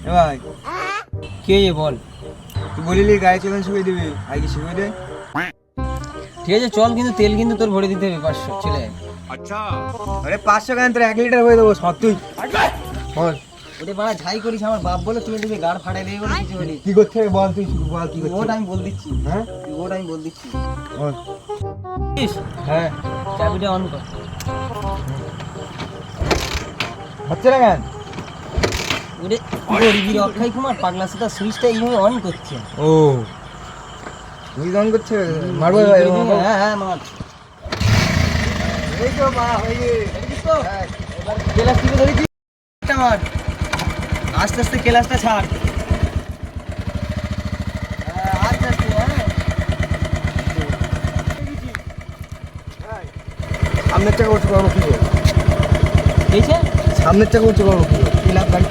এ ভাই কে বল? তুই বলিলি গাড়ি চালানো শিখিয়ে দিবি, আগে শিখিয়ে দে। ঠিক আছে চল, কিন্তু তেল কিন্তু তোর ভরে দিতে হবে 500 চলে আয়। আরে 500 কেন, তোর 1 লিটার হয়ে দেবো সব। তুই বল ওটা বাড়া ঝাই করিস, আমার বাপ বলে তুমি দেখবি গাড় ফাটাই দেবে বলে কিছু বলি। কি করতে হবে বল, তুই শুধু বল কি করতে ওটা হবে। আমি বল দিচ্ছি, হ্যাঁ ওটা আমি বল দিচ্ছি। বল। ইস, হ্যাঁ চাবিটা অন কর। হচ্ছে না কেন? ওরে গরিবির অক্ষয় কুমার পাগলা সেটা সুইচটা এইভাবে অন করছে। ও তুই অন করছে, মারবো ভাই। হ্যাঁ হ্যাঁ মার। এই তো মা হয়ে দেখছিস তো? এবার কেলাস টিপে ধরেছি, একটা মার। আস্তে আস্তে কেলাসটা ছাড়। হ্যাঁ, আস্তে আস্তে, হ্যাঁ। সামনের চাকা উঁচু করবো কি করে? দেখছে? সামনের চাকা উঁচু করবো কি করে? কি লাভ গাড়ি?